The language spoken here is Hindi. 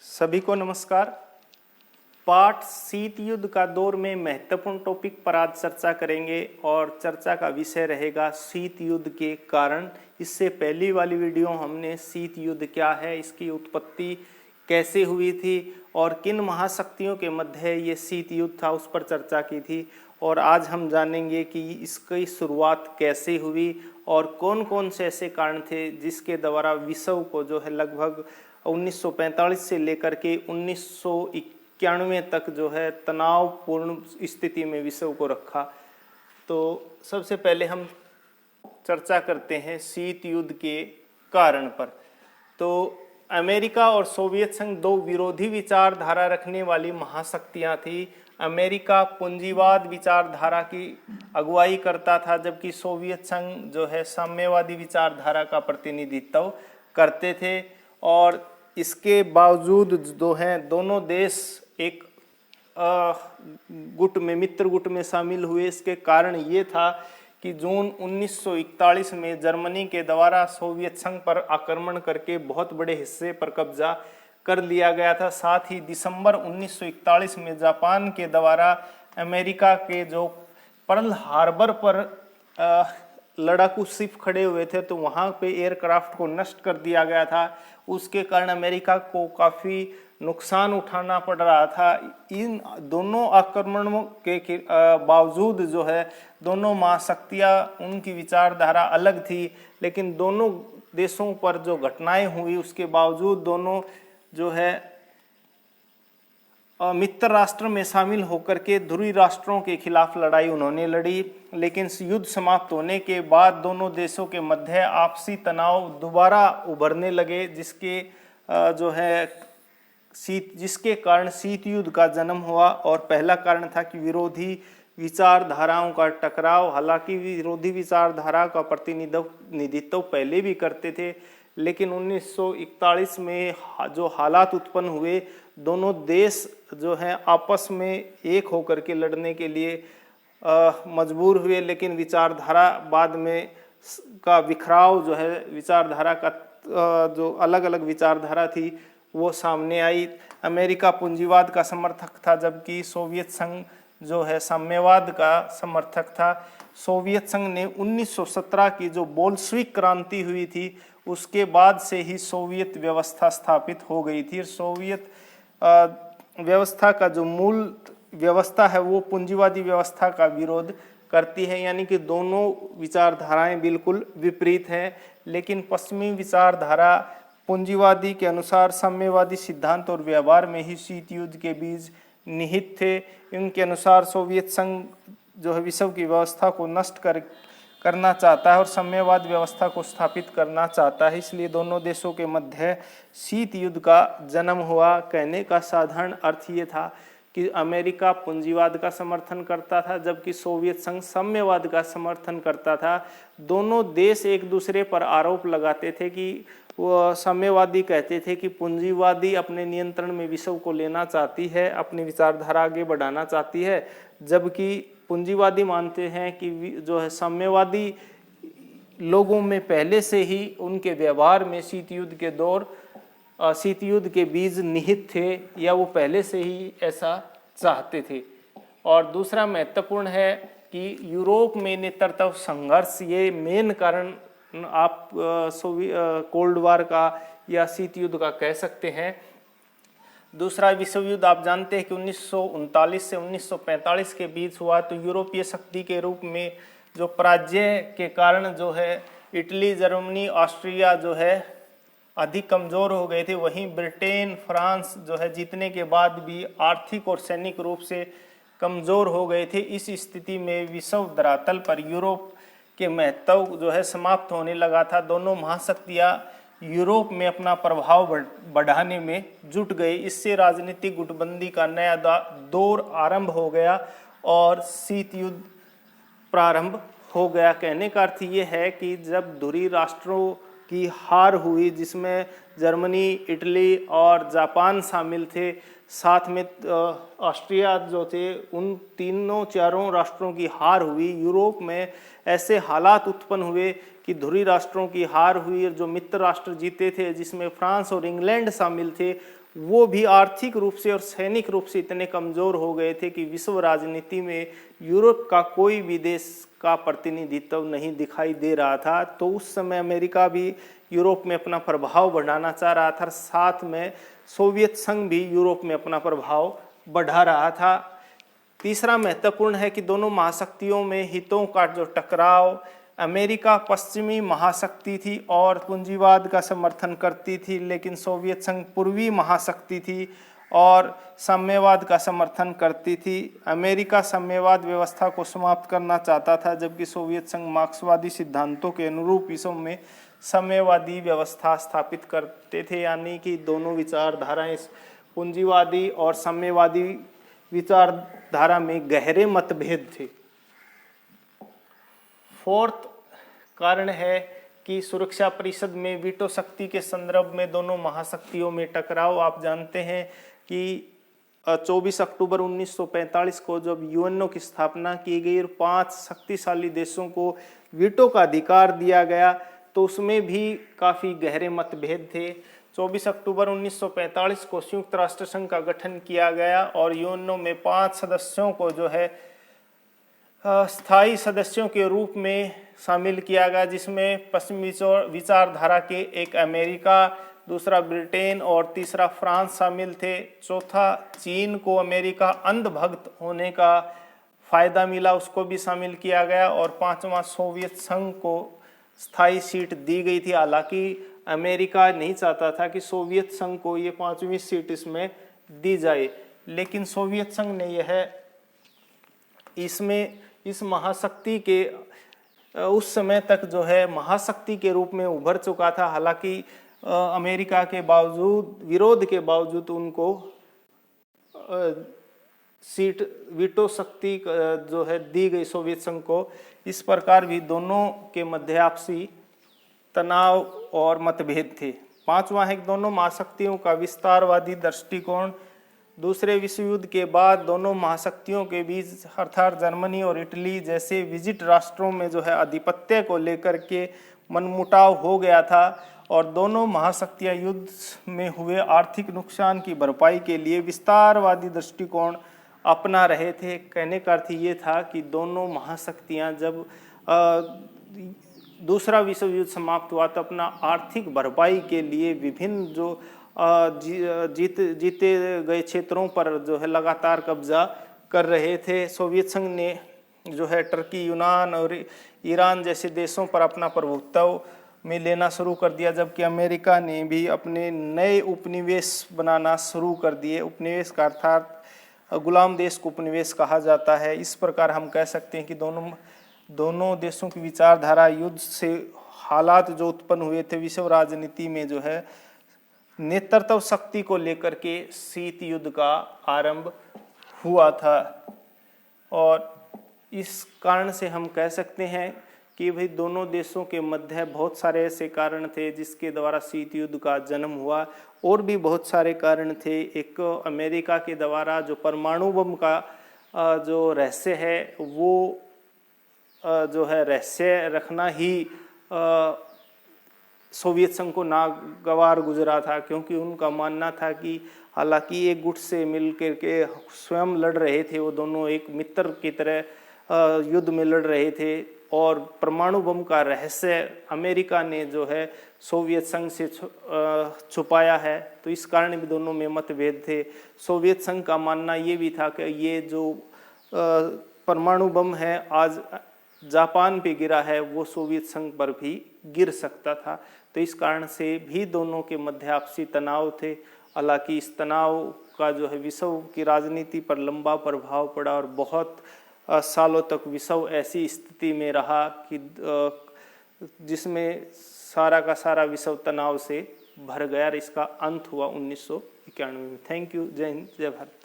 सभी को नमस्कार। पाठ शीत युद्ध का दौर में महत्वपूर्ण टॉपिक पर आज चर्चा करेंगे और चर्चा का विषय रहेगा शीत युद्ध के कारण। इससे पहली वाली वीडियो हमने शीत युद्ध क्या है, इसकी उत्पत्ति कैसे हुई थी और किन महाशक्तियों के मध्य ये शीत युद्ध था उस पर चर्चा की थी। और आज हम जानेंगे कि इसकी शुरुआत कैसे हुई और कौन कौन से ऐसे कारण थे जिसके द्वारा विश्व को जो है लगभग 1945 से लेकर के 1991 तक जो है तनावपूर्ण स्थिति में विश्व को रखा। तो सबसे पहले हम चर्चा करते हैं शीत युद्ध के कारण पर। तो अमेरिका और सोवियत संघ दो विरोधी विचारधारा रखने वाली महाशक्तियां थी। अमेरिका पूंजीवाद विचारधारा की अगुवाई करता था, जबकि सोवियत संघ जो है साम्यवादी विचारधारा का प्रतिनिधित्व करते थे। और इसके बावजूद जो है दोनों देश एक गुट में, मित्र गुट में शामिल हुए। इसके कारण ये था कि जून 1941 में जर्मनी के द्वारा सोवियत संघ पर आक्रमण करके बहुत बड़े हिस्से पर कब्जा कर लिया गया था। साथ ही दिसंबर 1941 में जापान के द्वारा अमेरिका के जो पर्ल हार्बर पर लड़ाकू शिप खड़े हुए थे तो वहाँ पे एयरक्राफ्ट को नष्ट कर दिया गया था। उसके कारण अमेरिका को काफ़ी नुकसान उठाना पड़ रहा था। इन दोनों आक्रमणों के बावजूद जो है दोनों महाशक्तियाँ, उनकी विचारधारा अलग थी, लेकिन दोनों देशों पर जो घटनाएं हुई उसके बावजूद दोनों जो है मित्र राष्ट्र में शामिल होकर के ध्रुवीय राष्ट्रों के खिलाफ लड़ाई उन्होंने लड़ी। लेकिन युद्ध समाप्त होने के बाद दोनों देशों के मध्य आपसी तनाव दोबारा उभरने लगे, जिसके कारण शीत युद्ध का जन्म हुआ। और पहला कारण था कि विरोधी विचारधाराओं का टकराव। हालांकि विरोधी विचारधारा का प्रतिनिधित्व पहले भी करते थे, लेकिन 1941 में जो हालात उत्पन्न हुए, दोनों देश जो है आपस में एक होकर के लड़ने के लिए मजबूर हुए। लेकिन विचारधारा बाद में का बिखराव जो है, विचारधारा का जो अलग अलग विचारधारा थी वो सामने आई। अमेरिका पूंजीवाद का समर्थक था, जबकि सोवियत संघ जो है साम्यवाद का समर्थक था। सोवियत संघ ने 1917 की जो बोल्शेविक क्रांति हुई थी उसके बाद से ही सोवियत व्यवस्था स्थापित हो गई थी। सोवियत व्यवस्था का जो मूल व्यवस्था है वो पूंजीवादी व्यवस्था का विरोध करती है, यानी कि दोनों विचारधाराएं बिल्कुल विपरीत हैं। लेकिन पश्चिमी विचारधारा पूंजीवादी के अनुसार साम्यवादी सिद्धांत और व्यवहार में ही शीत युद्ध के बीज निहित थे। इनके अनुसार सोवियत संघ जो है विश्व की व्यवस्था को नष्ट करना चाहता है और साम्यवाद व्यवस्था को स्थापित करना चाहता है। इसलिए दोनों देशों के मध्य शीत युद्ध का जन्म हुआ। कहने का साधारण अर्थ ये था कि अमेरिका पूंजीवाद का समर्थन करता था, जबकि सोवियत संघ साम्यवाद का समर्थन करता था। दोनों देश एक दूसरे पर आरोप लगाते थे कि वो साम्यवादी कहते थे कि पूंजीवादी अपने नियंत्रण में विश्व को लेना चाहती है, अपनी विचारधारा आगे बढ़ाना चाहती है, जबकि पूंजीवादी मानते हैं कि जो है साम्यवादी लोगों में पहले से ही उनके व्यवहार में शीत युद्ध के बीज निहित थे, या वो पहले से ही ऐसा चाहते थे। और दूसरा महत्वपूर्ण है कि यूरोप में नेतृत्व संघर्ष, ये मेन कारण आप कोल्ड वार का या शीत युद्ध का कह सकते हैं। दूसरा विश्व युद्ध आप जानते हैं कि 1939 से 1945 के बीच हुआ। तो यूरोपीय शक्ति के रूप में जो पराजय के कारण जो है इटली, जर्मनी, ऑस्ट्रिया जो है अधिक कमज़ोर हो गए थे। वहीं ब्रिटेन, फ्रांस जो है जीतने के बाद भी आर्थिक और सैनिक रूप से कमज़ोर हो गए थे। इस स्थिति में विश्व धरातल पर यूरोप के महत्व जो है समाप्त होने लगा था। दोनों महाशक्तियाँ यूरोप में अपना प्रभाव बढ़ाने में जुट गई। इससे राजनीतिक गुटबंदी का नया दौर आरंभ हो गया और शीत युद्ध प्रारंभ हो गया। कहने का अर्थ ये है कि जब ध्रुवीय राष्ट्रों की हार हुई, जिसमें जर्मनी, इटली और जापान शामिल थे, साथ में ऑस्ट्रिया जो थे, उन चारों राष्ट्रों की हार हुई। यूरोप में ऐसे हालात उत्पन्न हुए कि ध्रुवीय राष्ट्रों की हार हुई और जो मित्र राष्ट्र जीते थे, जिसमें फ्रांस और इंग्लैंड शामिल थे, वो भी आर्थिक रूप से और सैनिक रूप से इतने कमजोर हो गए थे कि विश्व राजनीति में यूरोप का कोई भी देश का प्रतिनिधित्व नहीं दिखाई दे रहा था। तो उस समय अमेरिका भी यूरोप में अपना प्रभाव बढ़ाना चाह रहा था, साथ में सोवियत संघ भी यूरोप में अपना प्रभाव बढ़ा रहा था। तीसरा महत्वपूर्ण है कि दोनों महाशक्तियों में हितों का जो टकराव, अमेरिका पश्चिमी महाशक्ति थी और पूंजीवाद का समर्थन करती थी, लेकिन सोवियत संघ पूर्वी महाशक्ति थी और साम्यवाद का समर्थन करती थी। अमेरिका साम्यवाद व्यवस्था को समाप्त करना चाहता था, जबकि सोवियत संघ मार्क्सवादी सिद्धांतों के अनुरूप विश्व में साम्यवादी व्यवस्था स्थापित करते थे। यानी कि दोनों विचारधाराएं, पूंजीवादी और साम्यवादी विचारधारा में गहरे मतभेद थे। फोर्थ कारण है कि सुरक्षा परिषद में वीटो शक्ति के संदर्भ में दोनों महाशक्तियों में टकराव। आप जानते हैं कि 24 अक्टूबर 1945 को जब यूएनओ की स्थापना की गई और 5 शक्तिशाली देशों को वीटो का अधिकार दिया गया, तो उसमें भी काफ़ी गहरे मतभेद थे। 24 अक्टूबर 1945 को संयुक्त राष्ट्र संघ का गठन किया गया और यूएनओ में 5 सदस्यों को जो है स्थायी सदस्यों के रूप में शामिल किया गया, जिसमें पश्चिमी विचारधारा के एक अमेरिका, दूसरा ब्रिटेन और तीसरा फ्रांस शामिल थे। चौथा चीन को अमेरिका अंधभक्त होने का फायदा मिला, उसको भी शामिल किया गया और पांचवा सोवियत संघ को स्थायी सीट दी गई थी। हालांकि अमेरिका नहीं चाहता था कि सोवियत संघ को ये 5वीं सीट इसमें दी जाए, लेकिन सोवियत संघ ने यह इसमें इस महाशक्ति के उस समय तक जो है महाशक्ति के रूप में उभर चुका था। हालांकि अमेरिका के बावजूद, विरोध के बावजूद उनको सीट वीटो शक्ति जो है दी गई सोवियत संघ को। इस प्रकार भी दोनों के मध्य आपसी तनाव और मतभेद थे। पांचवा है दोनों महाशक्तियों का विस्तारवादी दृष्टिकोण। दूसरे विश्व युद्ध के बाद दोनों महाशक्तियों के बीच अर्थात जर्मनी और इटली जैसे विजिट राष्ट्रों में जो है आधिपत्य को लेकर के मनमुटाव हो गया था और दोनों महाशक्तियां युद्ध में हुए आर्थिक नुकसान की भरपाई के लिए विस्तारवादी दृष्टिकोण अपना रहे थे। कहने का अर्थ ये था कि दोनों महाशक्तियां जब दूसरा विश्व युद्ध समाप्त हुआ तो अपना आर्थिक भरपाई के लिए विभिन्न जो जीते गए क्षेत्रों पर जो है लगातार कब्जा कर रहे थे। सोवियत संघ ने जो है टर्की, यूनान और ईरान जैसे देशों पर अपना प्रभुत्व में लेना शुरू कर दिया, जबकि अमेरिका ने भी अपने नए उपनिवेश बनाना शुरू कर दिए। उपनिवेश का अर्थात गुलाम देश को उपनिवेश कहा जाता है। इस प्रकार हम कह सकते हैं कि दोनों देशों की विचारधारा युद्ध से हालात जो उत्पन्न हुए थे विश्व राजनीति में जो है नेतृत्व शक्ति को लेकर के शीत युद्ध का आरंभ हुआ था। और इस कारण से हम कह सकते हैं कि भाई दोनों देशों के मध्य बहुत सारे ऐसे कारण थे जिसके द्वारा शीत युद्ध का जन्म हुआ। और भी बहुत सारे कारण थे। एक अमेरिका के द्वारा जो परमाणु बम का जो रहस्य है वो जो है रहस्य रखना ही सोवियत संघ को नागवार गुजरा था, क्योंकि उनका मानना था कि हालांकि एक गुट से मिलकर के स्वयं लड़ रहे थे, वो दोनों एक मित्र की तरह युद्ध में लड़ रहे थे और परमाणु बम का रहस्य अमेरिका ने जो है सोवियत संघ से छुपाया है। तो इस कारण भी दोनों में मतभेद थे। सोवियत संघ का मानना ये भी था कि ये जो परमाणु बम है आज जापान पे गिरा है वो सोवियत संघ पर भी गिर सकता था। तो इस कारण से भी दोनों के मध्य आपसी तनाव थे। हालांकि इस तनाव का जो है विश्व की राजनीति पर लंबा प्रभाव पड़ा और बहुत सालों तक विश्व ऐसी स्थिति में रहा कि जिसमें सारा का सारा विश्व तनाव से भर गया और इसका अंत हुआ 1991 में। Thank you. जय हिंद, जय भारत।